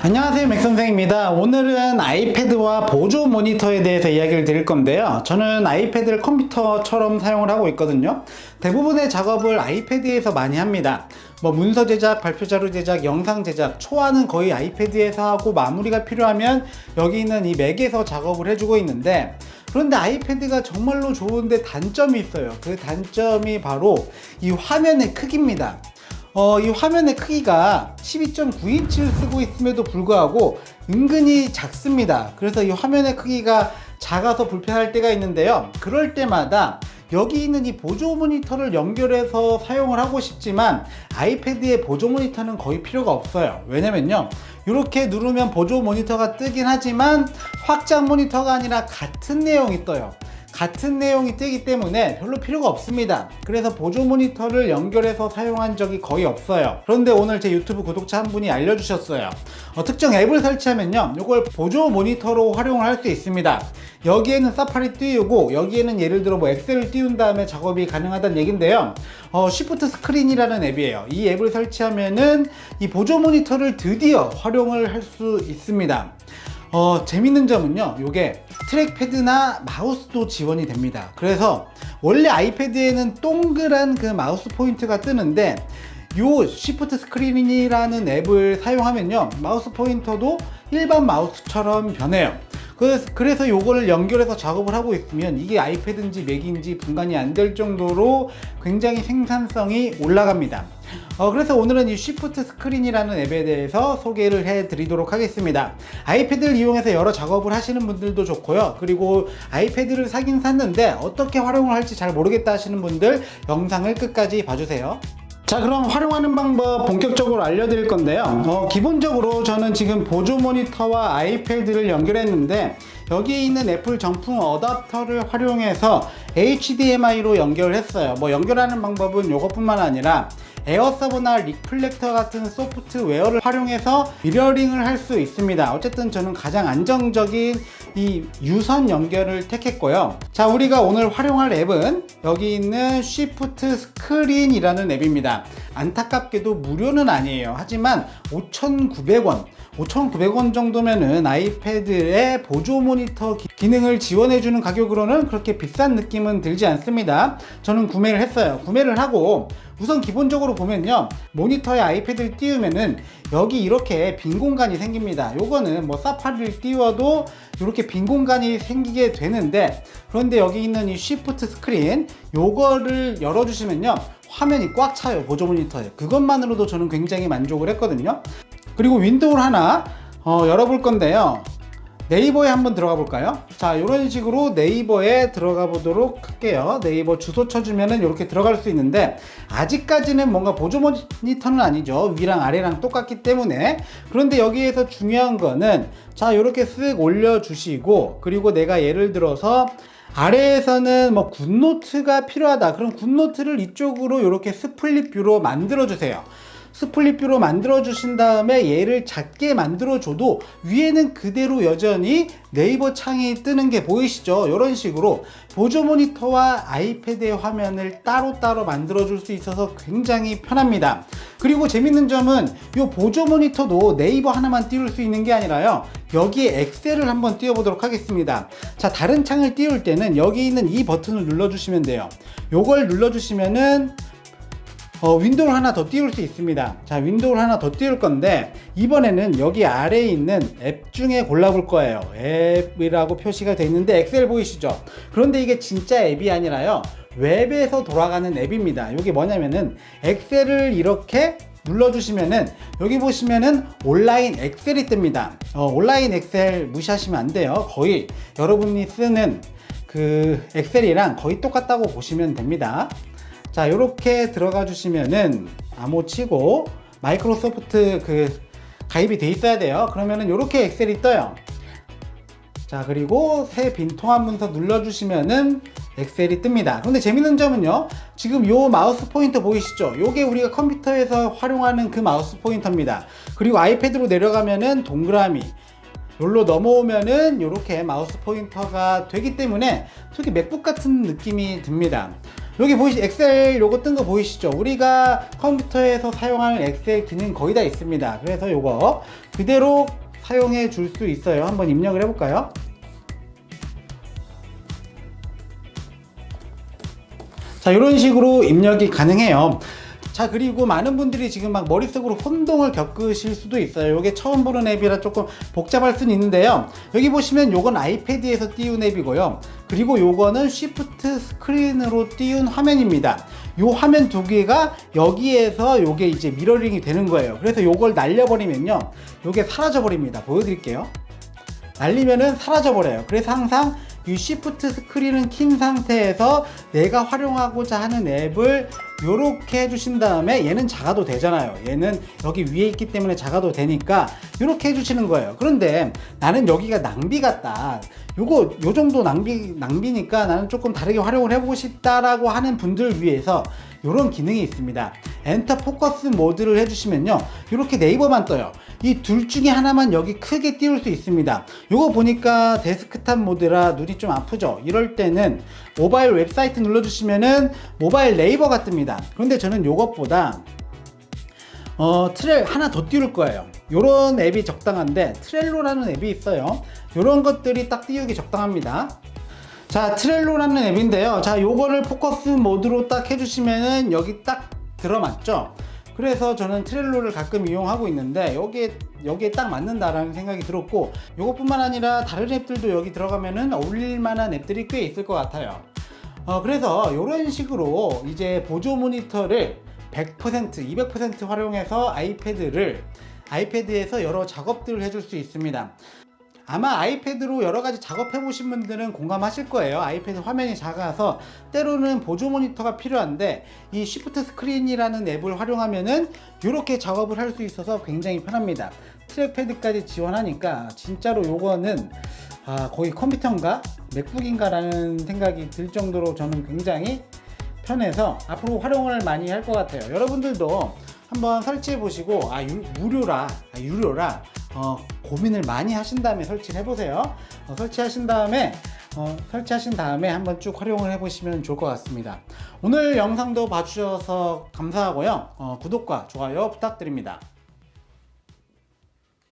안녕하세요, 맥선생입니다. 오늘은 아이패드와 보조 모니터에 대해서 이야기를 드릴 건데요. 저는 아이패드를 컴퓨터처럼 사용을 하고 있거든요. 대부분의 작업을 아이패드에서 많이 합니다. 문서 제작, 발표 자료 제작, 영상 제작, 초안은 거의 아이패드에서 하고, 마무리가 필요하면 여기 있는 이 맥에서 작업을 해주고 있는데, 그런데 아이패드가 정말로 좋은데 단점이 있어요. 그 단점이 바로 이 화면의 크기입니다. 이 화면의 크기가 12.9인치를 쓰고 있음에도 불구하고 은근히 작습니다. 그래서 이 화면의 크기가 작아서 불편할 때가 있는데요. 그럴 때마다 여기 있는 이 보조 모니터를 연결해서 사용을 하고 싶지만 아이패드의 보조 모니터는 거의 필요가 없어요. 왜냐면요, 이렇게 누르면 보조 모니터가 뜨긴 하지만 확장 모니터가 아니라 같은 내용이 떠요. 같은 내용이 뜨기 때문에 별로 필요가 없습니다. 그래서 보조 모니터를 연결해서 사용한 적이 거의 없어요. 그런데 오늘 제 유튜브 구독자 한 분이 알려주셨어요. 특정 앱을 설치하면요, 이걸 보조 모니터로 활용을 할 수 있습니다. 여기에는 사파리 띄우고 여기에는 예를 들어 엑셀을 띄운 다음에 작업이 가능하다는 얘긴데요. 쉬프트 스크린이라는 앱이에요. 이 앱을 설치하면은 이 보조 모니터를 드디어 활용을 할 수 있습니다. 재밌는 점은요, 요게 트랙패드나 마우스도 지원이 됩니다. 그래서 원래 아이패드에는 동그란 그 마우스 포인트가 뜨는데, 요 쉬프트 스크린이라는 앱을 사용하면요, 마우스 포인터도 일반 마우스처럼 변해요. 그래서 요거를 연결해서 작업을 하고 있으면 이게 아이패드인지 맥인지 분간이 안 될 정도로 굉장히 생산성이 올라갑니다. 그래서 오늘은 이 쉬프트 스크린이라는 앱에 대해서 소개를 해 드리도록 하겠습니다. 아이패드를 이용해서 여러 작업을 하시는 분들도 좋고요. 그리고 아이패드를 사긴 샀는데 어떻게 활용을 할지 잘 모르겠다 하시는 분들 영상을 끝까지 봐주세요. 자, 그럼 활용하는 방법 본격적으로 알려드릴 건데요. 기본적으로 저는 지금 보조 모니터와 아이패드를 연결했는데, 여기에 있는 애플 정품 어댑터를 활용해서 HDMI로 연결을 했어요. 연결하는 방법은 이것뿐만 아니라 에어서버나 리플렉터 같은 소프트웨어를 활용해서 미러링을 할 수 있습니다. 어쨌든 저는 가장 안정적인 이 유선 연결을 택했고요. 자, 우리가 오늘 활용할 앱은 여기 있는 쉬프트 스크린이라는 앱입니다. 안타깝게도 무료는 아니에요. 하지만 5,900원 정도면은 아이패드의 보조 모니터 기능을 지원해주는 가격으로는 그렇게 비싼 느낌은 들지 않습니다. 저는 구매를 했어요. 구매를 하고 우선 기본적으로 보면요, 모니터에 아이패드를 띄우면은 여기 이렇게 빈 공간이 생깁니다. 요거는 사파리를 띄워도 이렇게 빈 공간이 생기게 되는데, 그런데 여기 있는 이 쉬프트 스크린 요거를 열어주시면요, 화면이 꽉 차요. 보조 모니터에. 그것만으로도 저는 굉장히 만족을 했거든요. 그리고 윈도우를 하나 열어볼 건데요, 네이버에 한번 들어가 볼까요? 자, 이런 식으로 네이버에 들어가 보도록 할게요. 네이버 주소 쳐주면은 이렇게 들어갈 수 있는데, 아직까지는 뭔가 보조 모니터는 아니죠. 위랑 아래랑 똑같기 때문에. 그런데 여기에서 중요한 거는, 자, 이렇게 쓱 올려주시고, 그리고 내가 예를 들어서 아래에서는 굿노트가 필요하다. 그럼 굿노트를 이쪽으로 이렇게 스플릿 뷰로 만들어 주세요. 스플릿 뷰로 만들어 주신 다음에 얘를 작게 만들어 줘도 위에는 그대로 여전히 네이버 창이 뜨는 게 보이시죠? 이런 식으로 보조 모니터와 아이패드의 화면을 따로따로 만들어 줄 수 있어서 굉장히 편합니다. 그리고 재밌는 점은 이 보조 모니터도 네이버 하나만 띄울 수 있는 게 아니라요, 여기에 엑셀을 한번 띄워 보도록 하겠습니다. 자, 다른 창을 띄울 때는 여기 있는 이 버튼을 눌러 주시면 돼요. 요걸 눌러 주시면은 윈도우를 하나 더 띄울 수 있습니다. 자, 윈도우를 하나 더 띄울 건데, 이번에는 여기 아래에 있는 앱 중에 골라볼 거예요. 앱이라고 표시가 되어 있는데 엑셀 보이시죠? 그런데 이게 진짜 앱이 아니라요, 웹에서 돌아가는 앱입니다. 이게 뭐냐면은 엑셀을 이렇게 눌러주시면은 여기 보시면은 온라인 엑셀이 뜹니다. 온라인 엑셀 무시하시면 안 돼요. 거의 여러분이 쓰는 그 엑셀이랑 거의 똑같다고 보시면 됩니다. 자, 요렇게 들어가 주시면은 암호 치고 마이크로소프트 가입이 돼 있어야 돼요. 그러면은 요렇게 엑셀이 떠요. 자, 그리고 새 빈 통합 문서 눌러 주시면은 엑셀이 뜹니다. 그런데 재밌는 점은요, 지금 요 마우스 포인터 보이시죠? 요게 우리가 컴퓨터에서 활용하는 그 마우스 포인터입니다. 그리고 아이패드로 내려가면은 동그라미, 여기로 넘어오면은 이렇게 마우스 포인터가 되기 때문에 되게 맥북 같은 느낌이 듭니다. 여기 엑셀 요거 뜬 거 보이시죠? 우리가 컴퓨터에서 사용하는 엑셀 기능 거의 다 있습니다. 그래서 요거 그대로 사용해 줄 수 있어요. 한번 입력을 해볼까요? 자, 이런 식으로 입력이 가능해요. 자, 그리고 많은 분들이 지금 막 머릿속으로 혼동을 겪으실 수도 있어요. 이게 처음 보는 앱이라 조금 복잡할 수는 있는데요. 여기 보시면 요건 아이패드에서 띄운 앱이고요. 그리고 요거는 쉬프트 스크린으로 띄운 화면입니다. 요 화면 두 개가 여기에서 요게 이제 미러링이 되는 거예요. 그래서 요걸 날려버리면요, 요게 사라져 버립니다. 보여드릴게요. 날리면은 사라져 버려요. 그래서 항상 이 쉬프트 스크린은 킨 상태에서 내가 활용하고자 하는 앱을 요렇게 해주신 다음에, 얘는 작아도 되잖아요. 얘는 여기 위에 있기 때문에 작아도 되니까 요렇게 해주시는 거예요. 그런데 나는 여기가 낭비 같다, 요 정도 낭비니까 나는 조금 다르게 활용을 해보고 싶다라고 하는 분들 위해서 이런 기능이 있습니다. 엔터 포커스 모드를 해주시면요, 이렇게 네이버만 떠요. 이 둘 중에 하나만 여기 크게 띄울 수 있습니다. 요거 보니까 데스크탑 모드라 눈이 좀 아프죠? 이럴 때는 모바일 웹사이트 눌러주시면은 모바일 네이버가 뜹니다. 그런데 저는 요것보다 트렐 하나 더 띄울 거예요. 요런 앱이 적당한데, 트렐로라는 앱이 있어요. 요런 것들이 딱 띄우기 적당합니다. 자, 트렐로라는 앱인데요. 자, 요거를 포커스 모드로 딱 해주시면은 여기 딱 들어맞죠? 그래서 저는 트렐로를 가끔 이용하고 있는데 여기에 딱 맞는다라는 생각이 들었고, 요것뿐만 아니라 다른 앱들도 여기 들어가면은 어울릴 만한 앱들이 꽤 있을 것 같아요. 그래서 이런 식으로 이제 보조 모니터를 100%, 200% 활용해서 아이패드에서 여러 작업들을 해줄 수 있습니다. 아마 아이패드로 여러가지 작업해 보신 분들은 공감하실 거예요. 아이패드 화면이 작아서 때로는 보조 모니터가 필요한데, 이 쉬프트 스크린이라는 앱을 활용하면은 이렇게 작업을 할 수 있어서 굉장히 편합니다. 트랙패드까지 지원하니까 진짜로 요거는 거의 컴퓨터인가 맥북인가 라는 생각이 들 정도로 저는 굉장히 편해서 앞으로 활용을 많이 할 것 같아요. 여러분들도 한번 설치해 보시고 유료라 고민을 많이 하신 다음에 설치를 해보세요. 설치하신 다음에 한번 쭉 활용을 해보시면 좋을 것 같습니다. 오늘 영상도 봐주셔서 감사하고요. 구독과 좋아요 부탁드립니다.